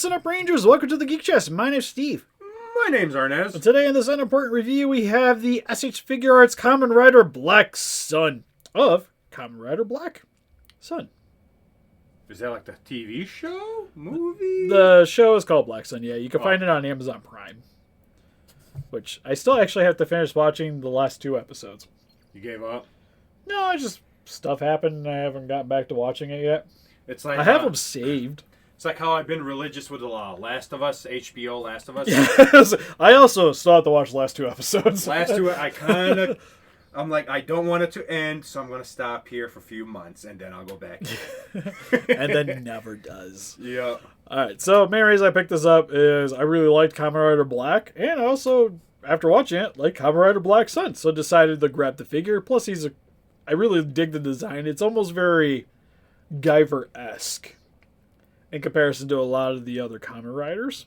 Listen up, Rangers. Welcome to the Geek Chest. My name's Steve. My name's Arnes. And today in this unimportant review, we have the SH Figuarts Kamen Rider Black Sun of Kamen Rider Black Sun. Is that like the TV show? Movie? The show is called Black Sun, yeah. You can find it on Amazon Prime. Which I still actually have to finish watching the last 2 episodes. You gave up? No, it's just stuff happened and I haven't gotten back to watching it yet. It's like I have them saved. It's like how I've been religious with Last of Us, HBO Last of Us. Yes, I also still have to watch the last 2 episodes. Last 2, I'm like, I don't want it to end, so I'm going to stop here for a few months, and then I'll go back. And then never does. Yeah. Alright, so main reason I picked this up is I really liked Kamen Rider Black, and I also, after watching it, like Kamen Rider Black Sun, so decided to grab the figure. Plus, I really dig the design. It's almost very Guyver-esque in comparison to a lot of the other Kamen Riders,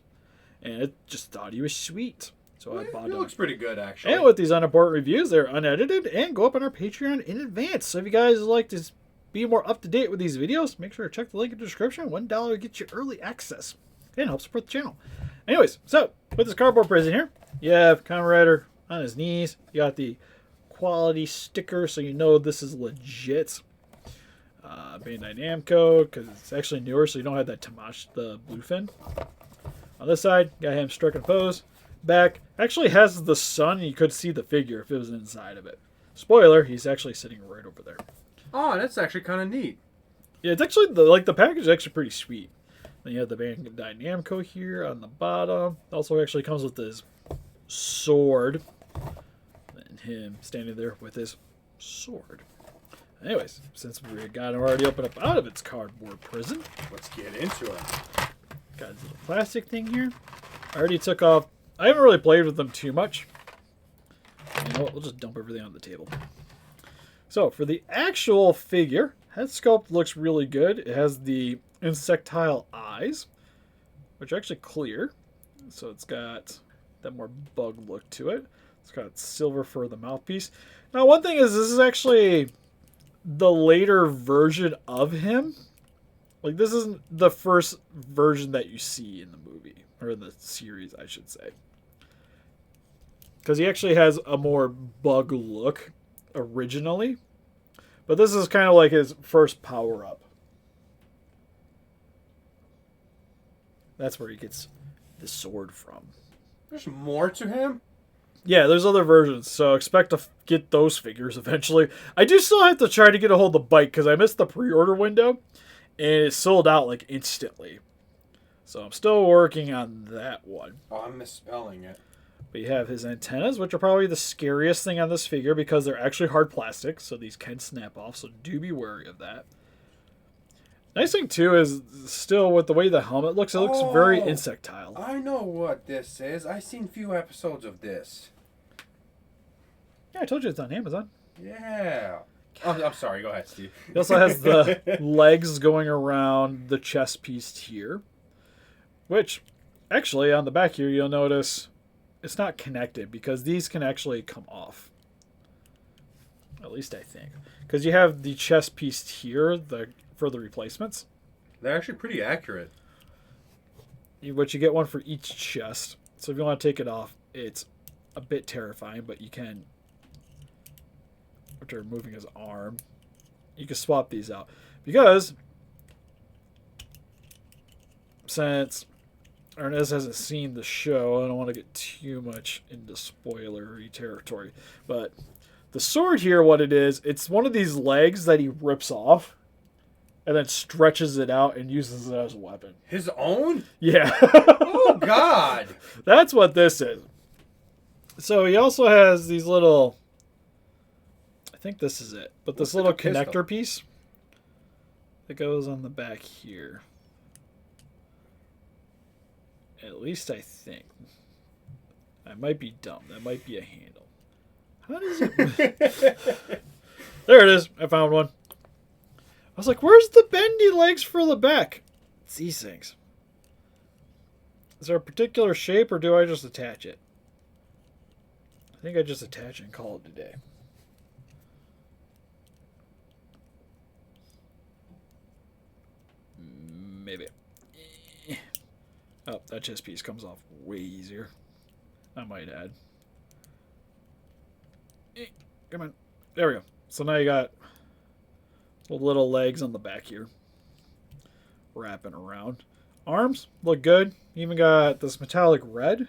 and I just thought he was sweet. So I bought him. It looks pretty good, actually. And with these unimportant reviews, they're unedited and go up on our Patreon in advance. So if you guys would like to be more up to date with these videos, make sure to check the link in the description. $1 gets you early access and helps support the channel. Anyways, so with this cardboard prison here, you have Kamen Rider on his knees. You got the quality sticker, so you know this is legit. Bandai Namco, because it's actually newer, so you don't have that Tamash, the bluefin. On this side, got him striking pose. Back actually has the sun, and you could see the figure if it was inside of it. Spoiler, he's actually sitting right over there. Oh, that's actually kind of neat. Yeah, it's actually, the package is actually pretty sweet. Then you have the Bandai Namco here on the bottom. Also actually comes with his sword. And him standing there with his sword. Anyways, since we got him already opened up out of its cardboard prison, let's get into it. Got his little plastic thing here. I already took off. I haven't really played with them too much. You know what? We'll just dump everything on the table. So, for the actual figure, head sculpt looks really good. It has the insectile eyes, which are actually clear. So, it's got that more bug look to it. It's got silver for the mouthpiece. Now, one thing is, this is actually the later version of him. Like, this isn't the first version that you see in the movie. Or in the series, I should say. Because he actually has a more bug look originally. But this is kind of like his first power-up. That's where he gets the sword from. There's more to him? Yeah, there's other versions, so expect to get those figures eventually. I do still have to try to get a hold of Bike, because I missed the pre-order window, and it sold out, like, instantly. So I'm still working on that one. Oh, I'm misspelling it. But you have his antennas, which are probably the scariest thing on this figure, because they're actually hard plastic, so these can snap off, so do be wary of that. Nice thing, too, is still with the way the helmet looks, it looks very insectile. I know what this is. I've seen few episodes of this. Yeah, I told you it's on Amazon. Yeah. I'm sorry. Go ahead, Steve. He also has the legs going around the chest piece here. Which, actually, on the back here, you'll notice it's not connected because these can actually come off. At least I think. Because you have the chest piece here for the replacements. They're actually pretty accurate. Which you get one for each chest. So if you want to take it off, it's a bit terrifying, but you can, after removing his arm, you can swap these out. Because, since Arnes hasn't seen the show, I don't want to get too much into spoilery territory. But the sword here, what it is, it's one of these legs that he rips off and then stretches it out and uses it as a weapon. His own? Yeah. Oh, God. That's what this is. So he also has these little, I think this is it, but this little connector piece that goes on the back here. At least I think. I might be dumb. That might be a handle. How does it... There it is. I found one. I was like, where's the bendy legs for the back? It's these things. Is there a particular shape or do I just attach it? I think I just attach it and call it a day. Maybe. Oh, that chest piece comes off way easier, I might add. Come on. There we go. So now you got little legs on the back here. Wrapping around. Arms look good. Even got this metallic red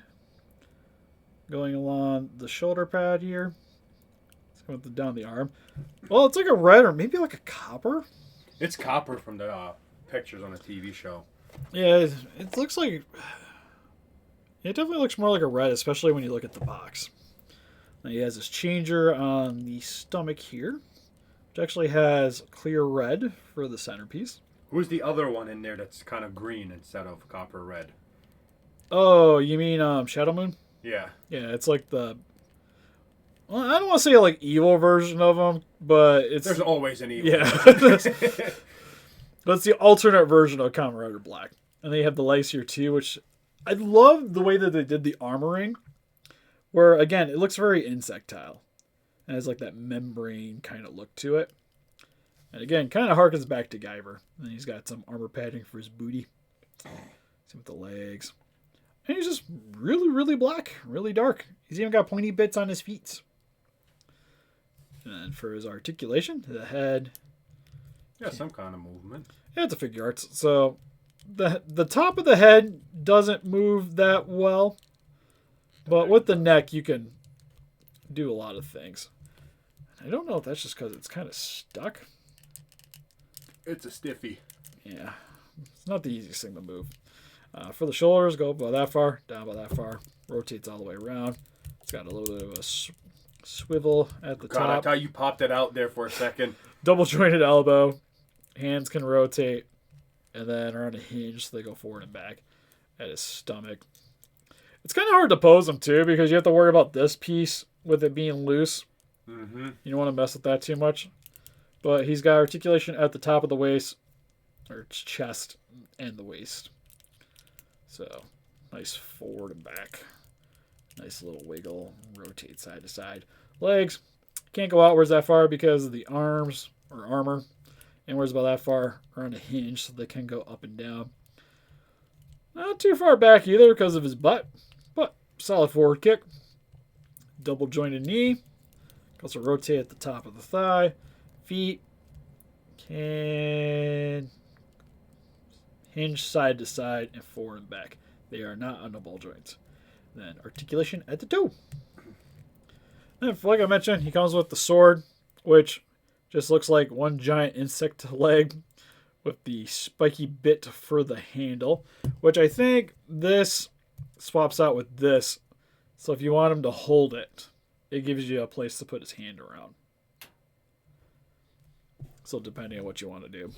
going along the shoulder pad here. It's going down the arm. Well, it's like a red or maybe like a copper. It's copper from the pictures on the TV show. Yeah, it looks like... It definitely looks more like a red, especially when you look at the box. Now he has this changer on the stomach here, which actually has clear red for the centerpiece. Who's the other one in there that's kind of green instead of copper red? Oh, you mean Shadow Moon? Yeah. Yeah, it's like the... Well, I don't want to say like evil version of them, but it's... There's always an evil. Yeah. That's the alternate version of Kamen Rider Black. And they have the lights here too, which I love the way that they did the armoring. Where, again, it looks very insectile. It has like that membrane kind of look to it. And again, kind of harkens back to Guyver. And he's got some armor padding for his booty. Same with the legs. And he's just really, really black. Really dark. He's even got pointy bits on his feet. And for his articulation, the head... Yeah, some kind of movement. Yeah, it's a Figuarts. So the top of the head doesn't move that well. But with the neck, you can do a lot of things. I don't know if that's just because it's kind of stuck. It's a stiffy. Yeah, it's not the easiest thing to move. For the shoulders, go up about that far, down about that far. Rotates all the way around. It's got a little bit of a swivel at the top. I thought you popped it out there for a second. Double jointed elbow. Hands can rotate. And then around a hinge, so they go forward and back at his stomach. It's kind of hard to pose him, too, because you have to worry about this piece with it being loose. Mm-hmm. You don't want to mess with that too much. But he's got articulation at the top of the waist, or chest, and the waist. So, nice forward and back. Nice little wiggle. Rotate side to side. Legs. Can't go outwards that far because of the arms, or armor. Inwards about that far around a hinge, so they can go up and down. Not too far back either because of his butt. But, solid forward kick. Double jointed knee. Also rotate at the top of the thigh. Feet can hinge side to side and forward and back. They are not on the ball joints. Then articulation at the toe. And like I mentioned, he comes with the sword, which just looks like one giant insect leg with the spiky bit for the handle, which I think this swaps out with this. So if you want him to hold it, it gives you a place to put his hand around. So depending on what you want to do.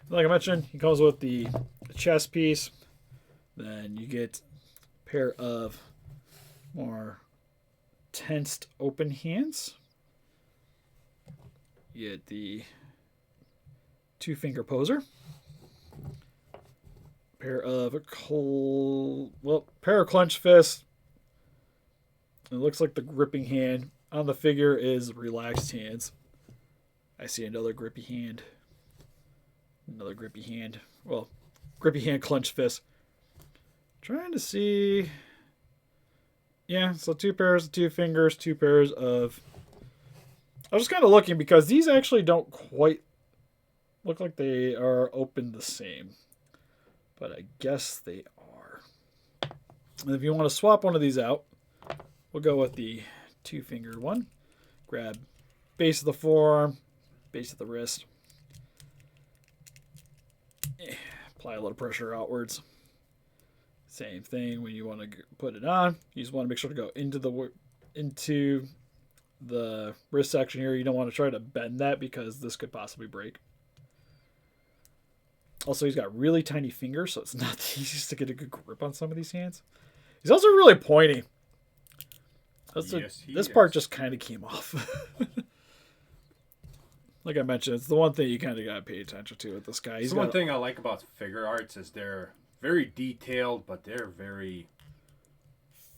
Like I mentioned, he comes with the chest piece. Then you get a pair of more tensed open hands. You get the 2-finger poser. Pair of clenched fists. It looks like the gripping hand on the figure is relaxed hands. I see another grippy hand. Another grippy hand. Well, grippy hand, clenched fist. Trying to see. Yeah, so 2 pairs of 2 fingers, 2 pairs of... I was just kind of looking because these actually don't quite look like they are open the same. But I guess they are. And if you want to swap one of these out, we'll go with the 2-fingered one. Grab base of the forearm, base of the wrist. Apply a little pressure outwards. Same thing when you want to put it on. You just want to make sure to go into the wrist section here. You don't want to try to bend that because this could possibly break. Also, he's got really tiny fingers, so it's not the easiest to get a good grip on some of these hands. He's also really pointy. This part just kind of came off. Like I mentioned, it's the one thing you kind of got to pay attention to with this guy. One thing I like about Figuarts is they're very detailed, but they're very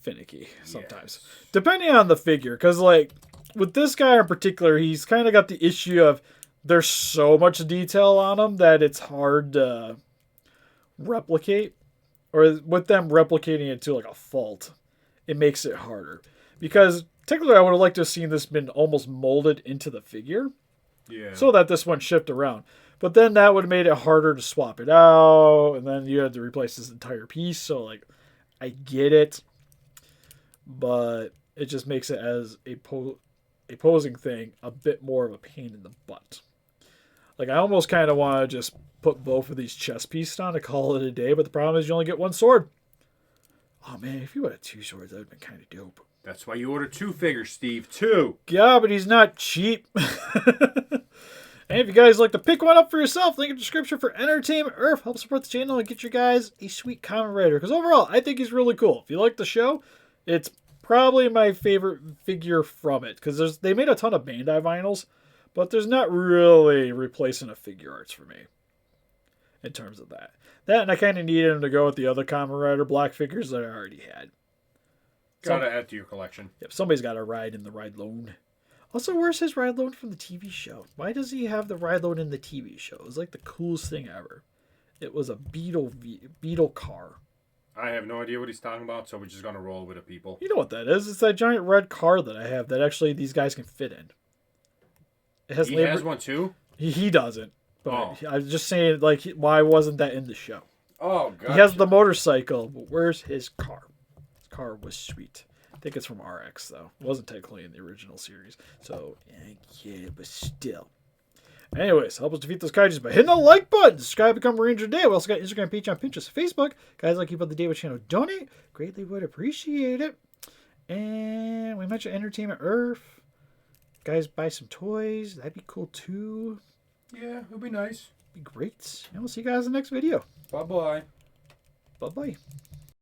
finicky sometimes. Yes. Depending on the figure. Because, like, with this guy in particular, he's kind of got the issue of there's so much detail on him that it's hard to replicate. or with them replicating it to like a fault, it makes it harder. Because technically I would have liked to have seen this been almost molded into the figure. Yeah. So that this one shipped around. But then that would have made it harder to swap it out. And then you had to replace this entire piece. So, like, I get it. But it just makes it as a posing thing a bit more of a pain in the butt. Like, I almost kind of want to just put both of these chest pieces on to call it a day. But the problem is you only get one sword. Oh, man, if you had 2 swords, that would have been kind of dope. That's why you order 2 figures, Steve. 2. Yeah, but he's not cheap. And if you guys like to pick one up for yourself, link in the description for Entertainment Earth. Help support the channel and get you guys a sweet Kamen Rider. Because overall, I think he's really cool. If you like the show, it's probably my favorite figure from it. Because they made a ton of Bandai vinyls, but there's not really replacing a Figuarts for me in terms of that. That, and I kind of needed him to go with the other Kamen Rider black figures that I already had. Gotta add to your collection. Yep, somebody's got to ride in the ride loan. Also, where's his ride load from the TV show? Why does he have the ride load in the TV show? It was like the coolest thing ever. It was a Beetle car. I have no idea what he's talking about, so we're just gonna roll with it, people. You know what that is? It's that giant red car that I have that actually these guys can fit in. It has He has one too? He doesn't. But I was just saying, like, why wasn't that in the show? Oh, God. He has the motorcycle, but where's his car? His car was sweet. I think it's from RX, though. It wasn't technically in the original series. So, I get it, but still. Anyways, help us defeat those kaijus by hitting the like button. Subscribe, become a Ranger today. We also got Instagram, Patreon, Pinterest, Facebook. Guys, like keep up the day with channel. Donate. Greatly would appreciate it. And we mentioned Entertainment Earth. Guys, buy some toys. That'd be cool, too. Yeah, it'd be nice. Be great. And we'll see you guys in the next video. Bye-bye. Bye-bye.